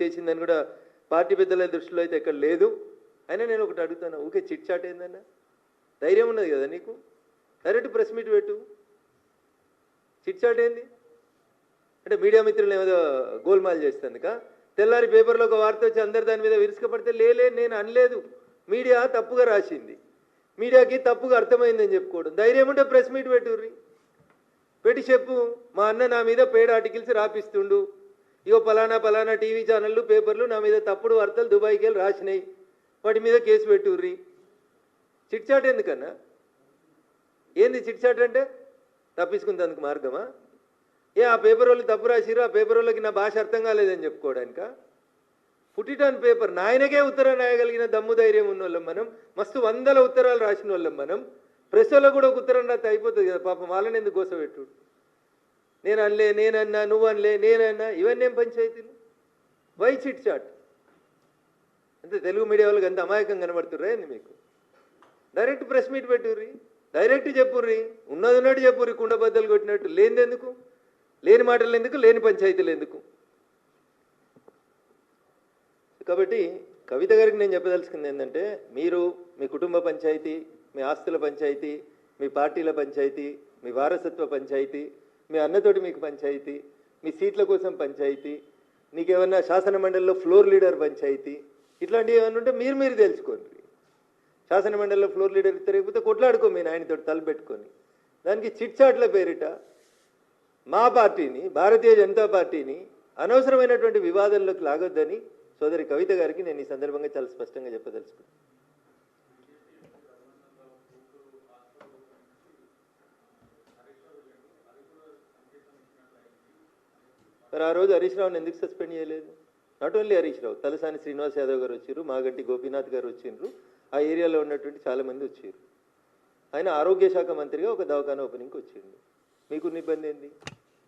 చేసిందని కూడా పార్టీ పెద్దల దృష్టిలో అయితే ఎక్కడ లేదు. అయినా నేను ఒకటి అడుగుతాను, ఊకే చిట్ చాట్ ఏందన్నా? ధైర్యం ఉన్నది కదా నీకు, డైరెక్ట్ ప్రెస్ మీట్ పెట్టు. చిట్ చాట్ ఏంది అంటే మీడియా మిత్రులు ఏదో గోల్మాల్ చేస్తుందిక. తెల్లారి పేపర్లో ఒక వార్త వచ్చి అందరు దాని మీద విరుచుకపడితే లేలే నేను అనలేదు, మీడియా తప్పుగా రాసింది, మీడియాకి తప్పుగా అర్థమైందని చెప్పుకోవడం. ధైర్యం ఉంటే ప్రెస్ మీట్ పెట్టుర్రి, పెట్టి చెప్పు మా అన్న నా మీద పెయిడ్ ఆర్టికల్స్ రాపిస్తుండు, ఇగో పలానా పలానా టీవీ ఛానళ్ళు పేపర్లు నా మీద తప్పుడు వార్తలు దుబాయ్కి వెళ్ళి రాసినాయి, వాటి మీద కేసు పెట్టుర్రి. చిట్ చాట్ ఎందుకన్నా? ఏంది చిట్ చాట్ అంటే? తప్పించుకుందానికి మార్గమా? ఆ పేపర్ వాళ్ళు తప్పు రాసిరు, ఆ పేపర్ వాళ్ళకి నా భాష అర్థం కాలేదని చెప్పుకోవడానిక? Put on paper. నాయనకే ఉత్తరం రాయగలిగిన దమ్ము ధైర్యం ఉన్న వాళ్ళం మనం, మస్తు వందల ఉత్తరాలు రాసిన వాళ్ళం మనం. ప్రెస్ వాళ్ళకు కూడా ఒక ఉత్తరం రాస్తే అయిపోతుంది కదా పాపం, వాళ్ళని ఎందుకు గోసపెట్టు? నేను అనలే, నేనన్నా, నువ్వు అనలే, నేనన్నా, ఇవన్నీ ఏం పంచాయతీలు? Why chit chat? అంటే తెలుగు మీడియా వాళ్ళకి అంత అమాయకం కనబడుతుర్రా ఏంది మీకు? డైరెక్ట్ ప్రెస్ మీట్ పెట్టుర్రి, డైరెక్ట్ చెప్పుర్రి, ఉన్నది ఉన్నట్టు చెప్పుర్రి, కుండబద్దలు కొట్టినట్టు. లేనిదెందుకు? లేని మాటలు ఎందుకు? లేని పంచాయతీలు ఎందుకు? కాబట్టి కవిత గారికి నేను చెప్పదలుచుకుంది ఏంటంటే, మీరు మీ కుటుంబ పంచాయతీ, మీ ఆస్తుల పంచాయతీ, మీ పార్టీల పంచాయతీ, మీ వారసత్వ పంచాయతీ, మీ అన్నతోటి మీకు పంచాయతీ, మీ సీట్ల కోసం పంచాయతీ, నీకేమన్నా శాసన మండలిలో ఫ్లోర్ లీడర్ పంచాయతీ, ఇట్లాంటివి ఏమన్నా ఉంటే మీరు తెలుసుకోండి. శాసన మండలిలో ఫ్లోర్ లీడర్ తిరిగిపోతే కొట్లాడుకో మీ నాయనతో తలపెట్టుకొని. దానికి చిట్ చాట్ల పేరిట మా పార్టీని, భారతీయ జనతా పార్టీని అనవసరమైనటువంటి వివాదంలోకి లాగొద్దని సోదరి కవిత గారికి నేను ఈ సందర్భంగా చాలా స్పష్టంగా చెప్పదలుచుకున్నాను. మరి ఆ రోజు హరీష్ రావుని ఎందుకు సస్పెండ్ చేయలేదు? నాట్ ఓన్లీ హరీష్ రావు, తలసాని శ్రీనివాస్ యాదవ్ గారు వచ్చారు, మాగంటి గోపీనాథ్ గారు వచ్చిండ్రు, ఆ ఏరియాలో ఉన్నటువంటి చాలామంది వచ్చారు. ఆయన ఆరోగ్య శాఖ మంత్రిగా ఒక దవాఖానా ఓపెనింగ్కి వచ్చిండు. మీకున్న ఇబ్బంది ఏంది?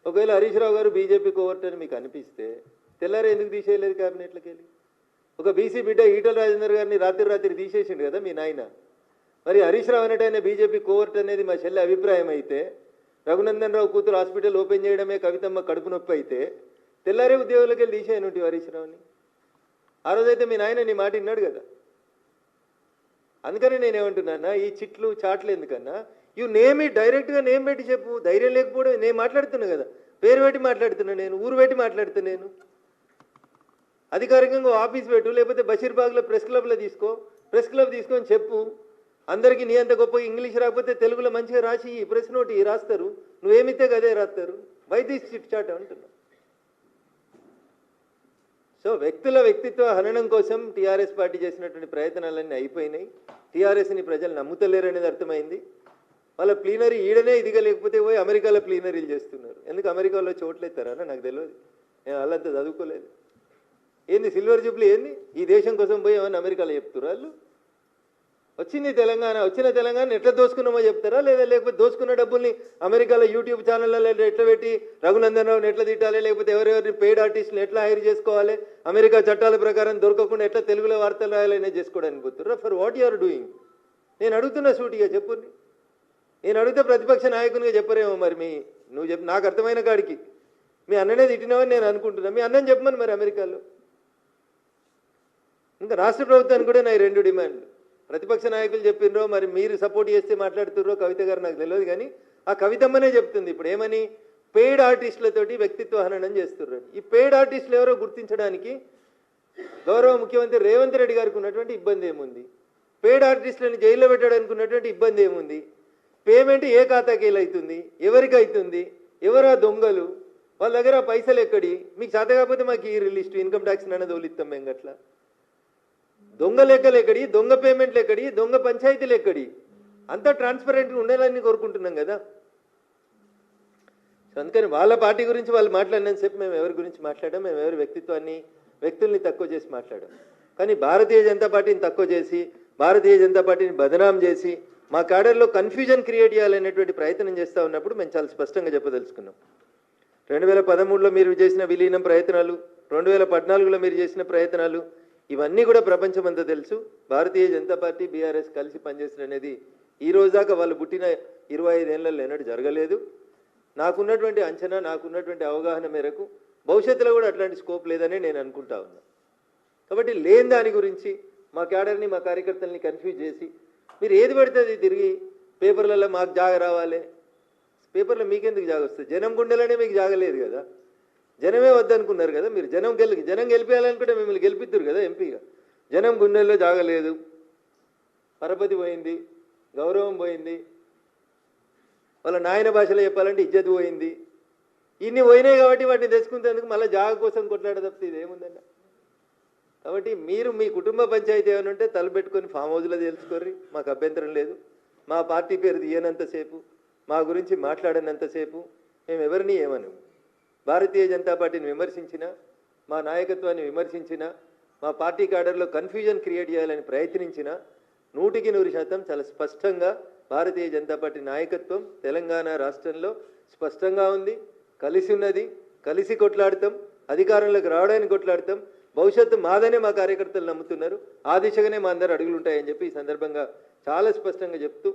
ఒకవేళ హరీష్ రావు గారు బీజేపీ కోవర్ట్ అని మీకు అనిపిస్తే తెల్లారే ఎందుకు తీసేయలేదు క్యాబినెట్లోకి వెళ్ళి? ఒక బీసీ బిడ్డ ఈటల రాజేందర్ గారిని రాత్రి తీసేసిండు కదా మీ నాయన. మరి హరీష్ రావు అనేట ఆయన బీజేపీ కోవర్ట్ అనేది మా చెల్లి అభిప్రాయం అయితే, రఘునందన్ రావు కూతురు హాస్పిటల్ ఓపెన్ చేయడమే కవితమ్మ కడుపు నొప్పి అయితే, తెల్లారే ఉద్యోగులకి వెళ్ళి తీసేయనుంటి హరీష్ రావుని. ఆ రోజైతే మీ నాయన నీ మాట విన్నాడు కదా. అందుకని నేనేమంటున్నా, ఈ చిట్లు చాట్లు ఎందుకన్నా, ఇవి నేమి డైరెక్ట్గా నేమ్ పెట్టి చెప్పు. ధైర్యం లేకపోవడం, నేను మాట్లాడుతున్నా కదా, పేరు పెట్టి మాట్లాడుతున్నా, నేను ఊరు పెట్టి మాట్లాడుతున్నా, నేను అధికారికంగా ఆఫీస్ పెట్టు, లేకపోతే బషీర్బాగ్లో ప్రెస్ క్లబ్లో తీసుకో, ప్రెస్ క్లబ్ తీసుకొని చెప్పు. అందరికీ నీ అంత గొప్ప ఇంగ్లీష్ రాకపోతే తెలుగులో మంచిగా రాసి ఈ ప్రెస్ నోట్ రాస్తారు, నువ్వేమితే కదే రాస్తారు. బై దిస్ చిట్ చాట్ అంటున్నా. సో వ్యక్తుల వ్యక్తిత్వ హననం కోసం టీఆర్ఎస్ పార్టీ చేసినటువంటి ప్రయత్నాలన్నీ అయిపోయినాయి. టీఆర్ఎస్ని ప్రజలు నమ్ముతలేరు అనేది అర్థమైంది. వాళ్ళ ప్లీనరీ ఈడనే ఇదిగా లేకపోతే పోయి అమెరికాలో ప్లీనరీలు చేస్తున్నారు. ఎందుకు అమెరికాలో చోట్లు ఎత్తారని నాకు తెలియదు, నేను వాళ్ళంతా చదువుకోలేదు. ఏంది సిల్వర్ జూబ్లీ ఏంది? ఈ దేశం కోసం పోయి ఏమన్నా అమెరికాలో చెప్తున్నారు వాళ్ళు? వచ్చిన తెలంగాణ ఎట్లా దోసుకున్నామో చెప్తారా, లేకపోతే దోసుకున్న డబ్బుల్ని అమెరికాలో యూట్యూబ్ ఛానళ్ళలో ఎట్లా పెట్టి రఘునందన్ రావుని ఎట్లా తిట్టాలి, లేకపోతే ఎవరెవరిని పెయిడ్ ఆర్టిస్టులు ఎట్లా హైర్ చేసుకోవాలి, అమెరికా చట్టాల ప్రకారం దొరకకుండా ఎట్లా తెలుగులో వార్తలు రాయాలనే చేసుకోవడానికి పోతుర్రా? For what you are doing? నేను అడుగుతున్నా సూటిగా చెప్పుర్ని. నేను అడిగితే ప్రతిపక్ష నాయకునిగా చెప్పరేమో మరి నువ్వు చెప్పు, నాకు అర్థమైన కాడికి మీ అన్ననే తిట్టినావని నేను అనుకుంటున్నా. మీ అన్నని చెప్పమని మరి అమెరికాలో. ఇంకా రాష్ట్ర ప్రభుత్వానికి కూడా నా ఈ రెండు డిమాండ్లు. ప్రతిపక్ష నాయకులు చెప్పినరో మరి మీరు సపోర్ట్ చేస్తే మాట్లాడుతుర్రో కవిత గారు నాకు తెలియదు, కానీ ఆ కవితమ్మనే చెప్తుంది ఇప్పుడు ఏమని, పెయిడ్ ఆర్టిస్టులతోటి వ్యక్తిత్వ హననం చేస్తుర్రు. ఈ పెయిడ్ ఆర్టిస్టులు ఎవరో గుర్తించడానికి గౌరవ ముఖ్యమంత్రి రేవంత్ రెడ్డి గారికి ఉన్నటువంటి ఇబ్బంది ఏముంది? పెయిడ్ ఆర్టిస్టులను జైల్లో పెట్టడానికి ఉన్నటువంటి ఇబ్బంది ఏముంది? పేమెంట్ ఏ ఖాతాకి అవుతుంది, ఎవరికి అవుతుంది, ఎవరా దొంగలు, వాళ్ళ దగ్గర పైసలు ఎక్కడి? మీకు చేత కాకపోతే మాకు ఈ లిస్టు ఇన్కమ్ ట్యాక్స్ నన్ను తోలిస్తాం మేము. గట్లా దొంగ లెక్కలు ఎక్కడి, దొంగ పేమెంట్లు ఎక్కడి, దొంగ పంచాయతీలు ఎక్కడి? అంతా ట్రాన్స్పరెంట్గా ఉండాలని కోరుకుంటున్నాం కదా. అందుకని వాళ్ళ పార్టీ గురించి వాళ్ళు మాట్లాడినంతసేపు మేము ఎవరి గురించి మాట్లాడాం, మేము ఎవరి వ్యక్తుల్ని తక్కువ చేసి మాట్లాడాం. కానీ భారతీయ జనతా పార్టీని తక్కువ చేసి, భారతీయ జనతా పార్టీని బదనాం చేసి, మా క్యాడర్లో కన్ఫ్యూజన్ క్రియేట్ చేయాలనేటువంటి ప్రయత్నం చేస్తూ ఉన్నప్పుడు మేము చాలా స్పష్టంగా చెప్పదలుచుకున్నాం. 2013లో మీరు చేసిన విలీనం ప్రయత్నాలు, 2014లో మీరు చేసిన ప్రయత్నాలు, ఇవన్నీ కూడా ప్రపంచమంతా తెలుసు. భారతీయ జనతా పార్టీ బీఆర్ఎస్ కలిసి పనిచేసిన అనేది ఈ రోజు దాకా వాళ్ళు పుట్టిన 25 ఏళ్లలో ఎన్నడూ జరగలేదు. నాకున్నటువంటి అంచనా, నాకున్నటువంటి అవగాహన మేరకు భవిష్యత్తులో కూడా అట్లాంటి స్కోప్ లేదని నేను అనుకుంటా ఉన్నా. కాబట్టి లేని దాని గురించి మా క్యాడర్ని మా కార్యకర్తల్ని కన్ఫ్యూజ్ చేసి మీరు ఏది పడితే అది తిరిగి పేపర్లలో మాకు జాగ రావాలి. పేపర్లో మీకెందుకు జాగ వస్తుంది? జనం గుండెలోనే మీకు జాగలేదు కదా, జనమే వద్దనుకున్నారు కదా. మీరు జనం గెలిపేయాలనుకుంటే మిమ్మల్ని గెలిపిద్దురు కదా ఎంపీగా. జనం గుండెల్లో జాగలేదు, పరపతి పోయింది, గౌరవం పోయింది, వాళ్ళ నాయన భాషలో చెప్పాలంటే ఇజ్జత్ పోయింది. ఇన్ని పోయినాయి కాబట్టి వాటిని తెచ్చుకునేందుకు మళ్ళీ జాగ కోసం కొట్లాడ తప్పితే ఇదేముందన్న. కాబట్టి మీరు మీ కుటుంబ పంచాయతీ ఏమైనా ఉంటే తలపెట్టుకొని ఫామ్ హౌస్లో తెలుసుకోర్రి, మాకు అభ్యంతరం లేదు. మా పార్టీ పేరు తీయనంతసేపు, మా గురించి మాట్లాడనంతసేపు మేము ఎవరిని ఏమను. భారతీయ జనతా పార్టీని విమర్శించినా, మా నాయకత్వాన్ని విమర్శించినా, మా పార్టీ క్యాడర్లో కన్ఫ్యూజన్ క్రియేట్ చేయాలని ప్రయత్నించినా 100% చాలా స్పష్టంగా భారతీయ జనతా పార్టీ నాయకత్వం తెలంగాణ రాష్ట్రంలో స్పష్టంగా ఉంది, కలిసి ఉన్నది, కలిసి కొట్లాడతాం, అధికారంలోకి రావడానికి కొట్లాడతాం, భవిష్యత్తు మాదనే మా కార్యకర్తలు నమ్ముతున్నారు, ఆ దిశగానే మా అందరు అడుగులు ఉంటాయని చెప్పి ఈ సందర్భంగా చాలా స్పష్టంగా చెప్తూ,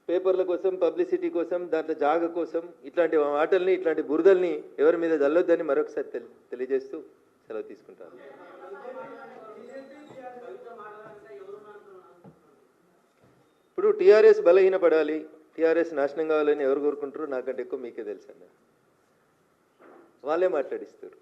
పేపర్ల కోసం, పబ్లిసిటీ కోసం, దాంట్లో జాగ కోసం ఇట్లాంటి మాటల్ని, ఇట్లాంటి బురదల్ని ఎవరి మీద జల్లొద్దని మరొకసారి తెలియజేస్తూ సెలవు తీసుకుంటాను. ఇప్పుడు టీఆర్ఎస్ బలహీనపడాలి, టీఆర్ఎస్ నాశనం కావాలని ఎవరు కోరుకుంటారో నాకంటే ఎక్కువ మీకే తెలుసు అన్న. వాళ్ళే మాట్లాడిస్తారు.